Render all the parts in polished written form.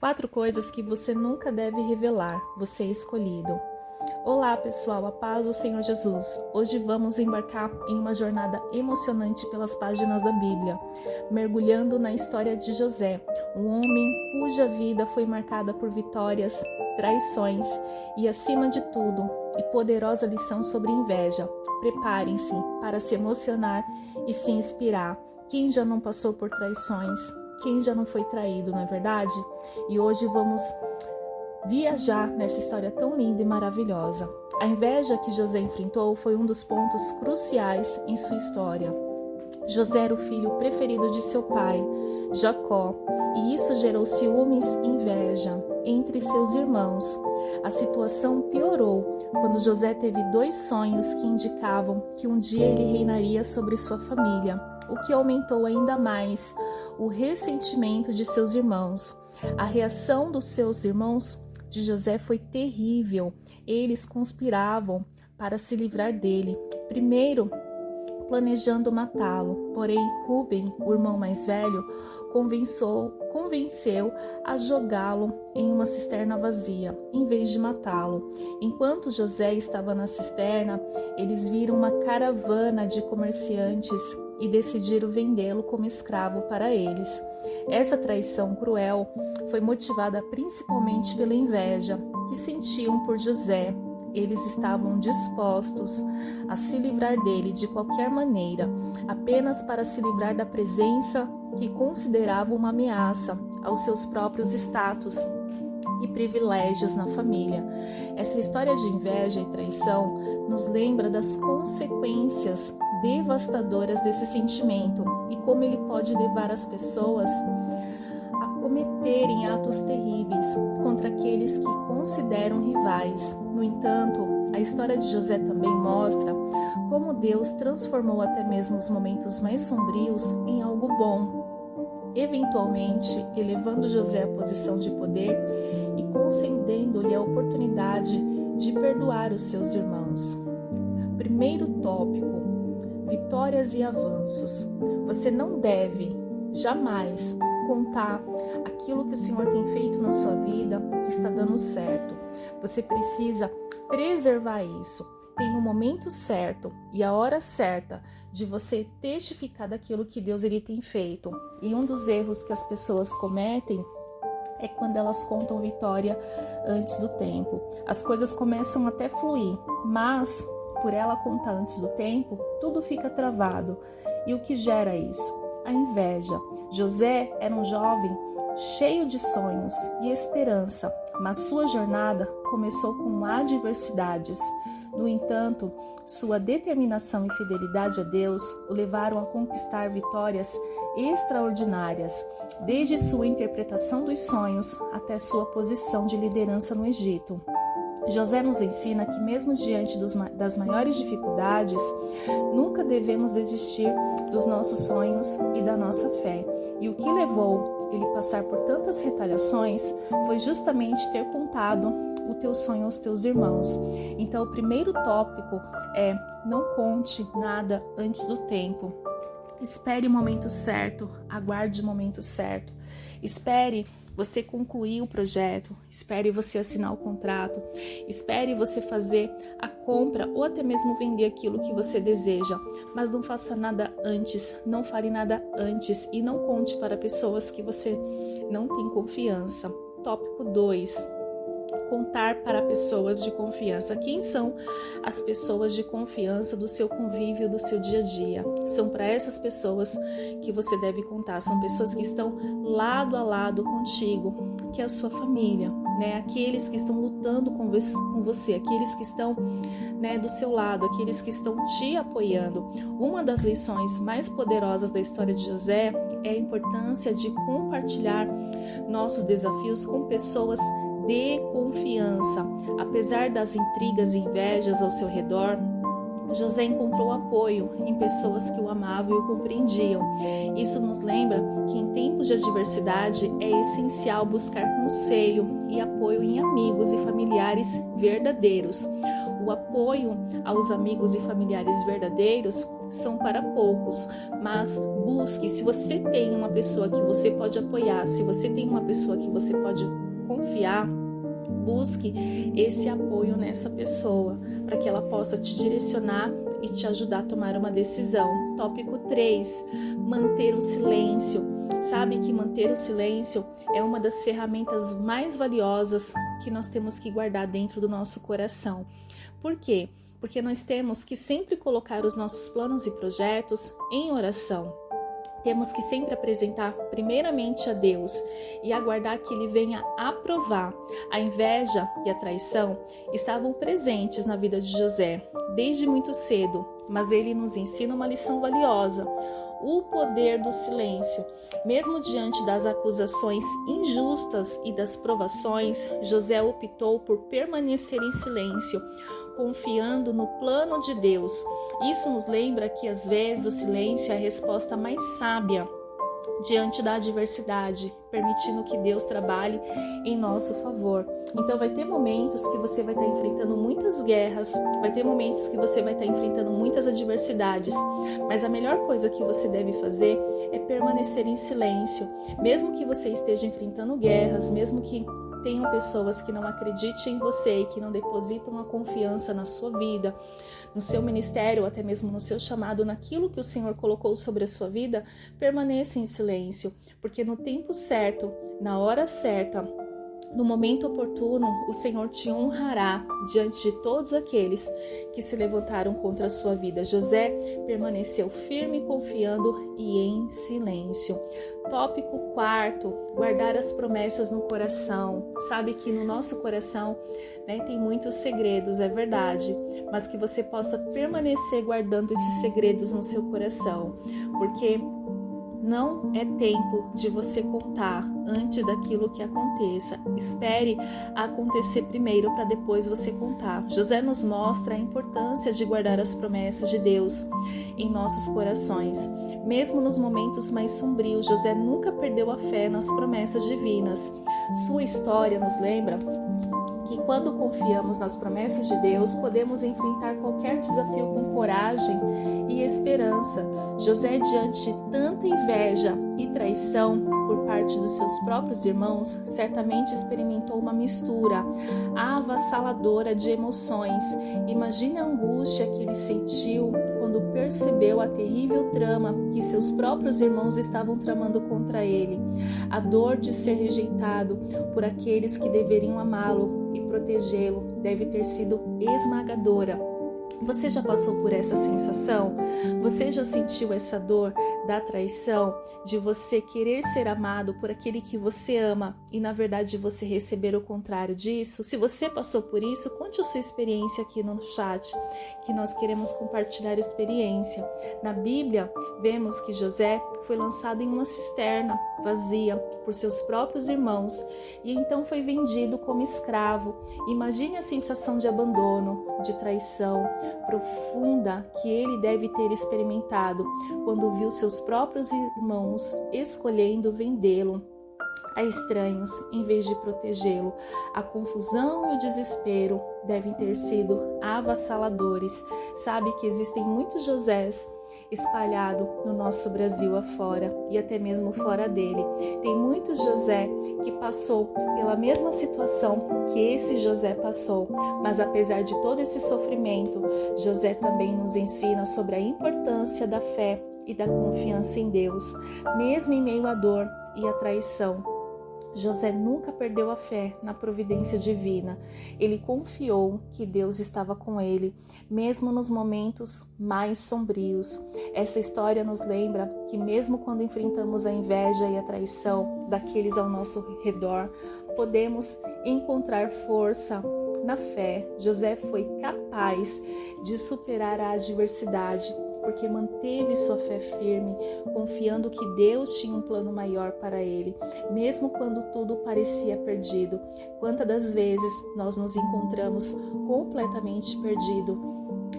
4 coisas que você nunca deve revelar, você é escolhido. Olá pessoal, a paz do Senhor Jesus. Hoje vamos embarcar em uma jornada emocionante pelas páginas da Bíblia, mergulhando na história de José, um homem cuja vida foi marcada por vitórias, traições e, acima de tudo, e poderosa lição sobre inveja. Preparem-se para se emocionar e se inspirar. Quem já não passou por traições? Quem já não foi traído, não é verdade? E hoje vamos viajar nessa história tão linda e maravilhosa. A inveja que José enfrentou foi um dos pontos cruciais em sua história. José era o filho preferido de seu pai, Jacó, e isso gerou ciúmes e inveja entre seus irmãos. A situação piorou quando José teve 2 sonhos que indicavam que um dia ele reinaria sobre sua família, o que aumentou ainda mais o ressentimento de seus irmãos. A reação dos seus irmãos de José foi terrível. Eles conspiravam para se livrar dele, primeiro planejando matá-lo. Porém, Rúben, o irmão mais velho, convenceu a jogá-lo em uma cisterna vazia, em vez de matá-lo. Enquanto José estava na cisterna, eles viram uma caravana de comerciantes e decidiram vendê-lo como escravo para eles. Essa traição cruel foi motivada principalmente pela inveja que sentiam por José. Eles estavam dispostos a se livrar dele de qualquer maneira, apenas para se livrar da presença que consideravam uma ameaça aos seus próprios status e privilégios na família. Essa história de inveja e traição nos lembra das consequências devastadoras desse sentimento e como ele pode levar as pessoas a cometerem atos terríveis contra aqueles que consideram rivais. No entanto, a história de José também mostra como Deus transformou até mesmo os momentos mais sombrios em algo bom, eventualmente elevando José à posição de poder e concedendo-lhe a oportunidade de perdoar os seus irmãos. Primeiro tópico: vitórias e avanços. Você não deve jamais contar aquilo que o Senhor tem feito na sua vida que está dando certo. Você precisa preservar isso. Tem o momento certo e a hora certa de você testificar daquilo que Deus ele tem feito. E um dos erros que as pessoas cometem é quando elas contam vitória antes do tempo. As coisas começam até a fluir, mas por ela contar antes do tempo, tudo fica travado. E o que gera isso? A inveja. José era um jovem cheio de sonhos e esperança, mas sua jornada começou com adversidades. No entanto, sua determinação e fidelidade a Deus o levaram a conquistar vitórias extraordinárias, desde sua interpretação dos sonhos até sua posição de liderança no Egito. José nos ensina que mesmo diante das maiores dificuldades, nunca devemos desistir dos nossos sonhos e da nossa fé. E o que levou ele a passar por tantas retaliações foi justamente ter contado o teu sonho aos teus irmãos. Então, o primeiro tópico é: não conte nada antes do tempo. Espere o momento certo, aguarde o momento certo. Espere você concluir o projeto, espere você assinar o contrato, espere você fazer a compra ou até mesmo vender aquilo que você deseja, mas não faça nada antes, não fale nada antes e não conte para pessoas que você não tem confiança. Tópico 2. Contar para pessoas de confiança. Quem são as pessoas de confiança do seu convívio, do seu dia a dia? São para essas pessoas que você deve contar. São pessoas que estão lado a lado contigo, que é a sua família, né? Aqueles que estão lutando com você, aqueles que estão, né, do seu lado, aqueles que estão te apoiando. Uma das lições mais poderosas da história de José é a importância de compartilhar nossos desafios com pessoas de confiança. Apesar das intrigas e invejas ao seu redor, José encontrou apoio em pessoas que o amavam e o compreendiam. Isso nos lembra que em tempos de adversidade é essencial buscar conselho e apoio em amigos e familiares verdadeiros. O apoio aos amigos e familiares verdadeiros são para poucos, mas busque, se você tem uma pessoa que você pode apoiar, se você tem uma pessoa que você pode confiar, busque esse apoio nessa pessoa, para que ela possa te direcionar e te ajudar a tomar uma decisão. Tópico 3, manter o silêncio. Sabe que manter o silêncio é uma das ferramentas mais valiosas que nós temos que guardar dentro do nosso coração. Por quê? Porque nós temos que sempre colocar os nossos planos e projetos em oração. Temos que sempre apresentar primeiramente a Deus e aguardar que Ele venha aprovar. A inveja e a traição estavam presentes na vida de José desde muito cedo, mas ele nos ensina uma lição valiosa: o poder do silêncio. Mesmo diante das acusações injustas e das provações, José optou por permanecer em silêncio, confiando no plano de Deus. Isso nos lembra que às vezes o silêncio é a resposta mais sábia diante da adversidade, permitindo que Deus trabalhe em nosso favor. Então vai ter momentos que você vai estar enfrentando muitas guerras, vai ter momentos que você vai estar enfrentando muitas adversidades, mas a melhor coisa que você deve fazer é permanecer em silêncio. Mesmo que você esteja enfrentando guerras, mesmo que tenham pessoas que não acreditem em você e que não depositam a confiança na sua vida, no seu ministério, ou até mesmo no seu chamado, naquilo que o Senhor colocou sobre a sua vida, permaneça em silêncio, porque no tempo certo, na hora certa, no momento oportuno, o Senhor te honrará diante de todos aqueles que se levantaram contra a sua vida. José permaneceu firme, confiando e em silêncio. Tópico 4, guardar as promessas no coração. Sabe que no nosso coração, tem muitos segredos, é verdade, mas que você possa permanecer guardando esses segredos no seu coração, porque não é tempo de você contar antes daquilo que aconteça. Espere acontecer primeiro para depois você contar. José nos mostra a importância de guardar as promessas de Deus em nossos corações. Mesmo nos momentos mais sombrios, José nunca perdeu a fé nas promessas divinas. Sua história nos lembra que quando confiamos nas promessas de Deus, podemos enfrentar qualquer desafio com coragem e esperança. José, diante de tanta inveja e traição por parte dos seus próprios irmãos, certamente experimentou uma mistura avassaladora de emoções. Imagine a angústia que ele sentiu quando percebeu a terrível trama que seus próprios irmãos estavam tramando contra ele. A dor de ser rejeitado por aqueles que deveriam amá-lo e protegê-lo deve ter sido esmagadora. Você já passou por essa sensação? Você já sentiu essa dor da traição, de você querer ser amado por aquele que você ama e na verdade você receber o contrário disso? Se você passou por isso, conte a sua experiência aqui no chat, que nós queremos compartilhar experiência. Na Bíblia, vemos que José foi lançado em uma cisterna vazia por seus próprios irmãos e então foi vendido como escravo. Imagine a sensação de abandono, de traição profunda que ele deve ter experimentado quando viu seus próprios irmãos escolhendo vendê-lo a estranhos em vez de protegê-lo. A confusão e o desespero devem ter sido avassaladores. Sabe que existem muitos Josés espalhado no nosso Brasil afora e até mesmo fora dele. Tem muitos José que passou pela mesma situação que esse José passou, mas apesar de todo esse sofrimento, José também nos ensina sobre a importância da fé e da confiança em Deus, mesmo em meio à dor e à traição. José nunca perdeu a fé na providência divina. Ele confiou que Deus estava com ele, mesmo nos momentos mais sombrios. Essa história nos lembra que mesmo quando enfrentamos a inveja e a traição daqueles ao nosso redor, podemos encontrar força na fé. José foi capaz de superar a adversidade, porque manteve sua fé firme, confiando que Deus tinha um plano maior para ele, mesmo quando tudo parecia perdido. Quantas das vezes nós nos encontramos completamente perdidos,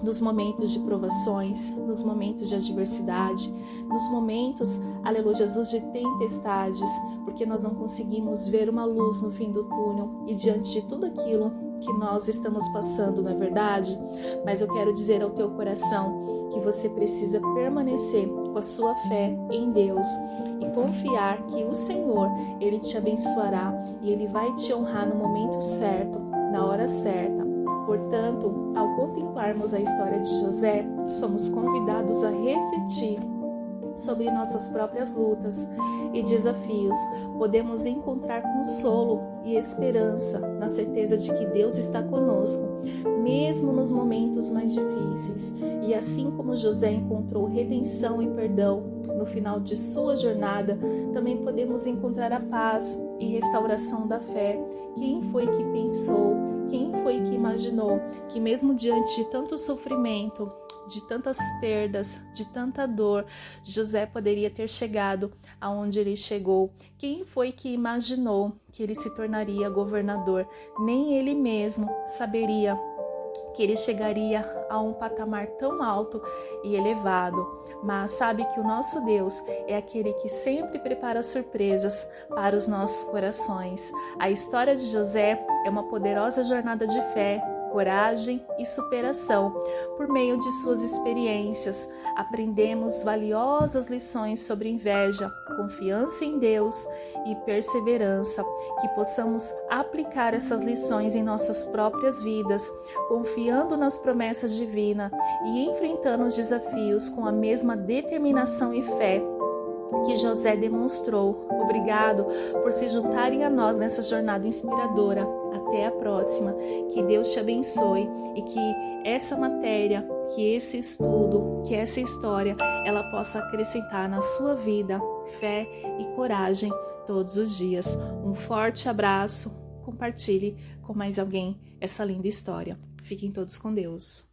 nos momentos de provações, nos momentos de adversidade, nos momentos, aleluia, Jesus, de tempestades, porque nós não conseguimos ver uma luz no fim do túnel e diante de tudo aquilo que nós estamos passando, não é verdade? Mas eu quero dizer ao teu coração que você precisa permanecer com a sua fé em Deus e confiar que o Senhor, Ele te abençoará e Ele vai te honrar no momento certo, na hora certa. Portanto, ao contemplarmos a história de José, somos convidados a refletir sobre nossas próprias lutas e desafios. Podemos encontrar consolo e esperança na certeza de que Deus está conosco, mesmo nos momentos mais difíceis. E assim como José encontrou redenção e perdão no final de sua jornada, também podemos encontrar a paz e restauração da fé. Quem foi que pensou, quem foi que imaginou que mesmo diante de tanto sofrimento, de tantas perdas, de tanta dor, José poderia ter chegado aonde ele chegou? Quem foi que imaginou que ele se tornaria governador? Nem ele mesmo saberia que ele chegaria a um patamar tão alto e elevado. Mas sabe que o nosso Deus é aquele que sempre prepara surpresas para os nossos corações. A história de José é uma poderosa jornada de fé, coragem e superação. Por meio de suas experiências, aprendemos valiosas lições sobre inveja, confiança em Deus e perseverança. Que possamos aplicar essas lições em nossas próprias vidas, confiando nas promessas divinas e enfrentando os desafios com a mesma determinação e fé que José demonstrou. Obrigado por se juntarem a nós nessa jornada inspiradora. Até a próxima. Que Deus te abençoe e que essa matéria, que esse estudo, que essa história, ela possa acrescentar na sua vida fé e coragem todos os dias. Um forte abraço. Compartilhe com mais alguém essa linda história. Fiquem todos com Deus.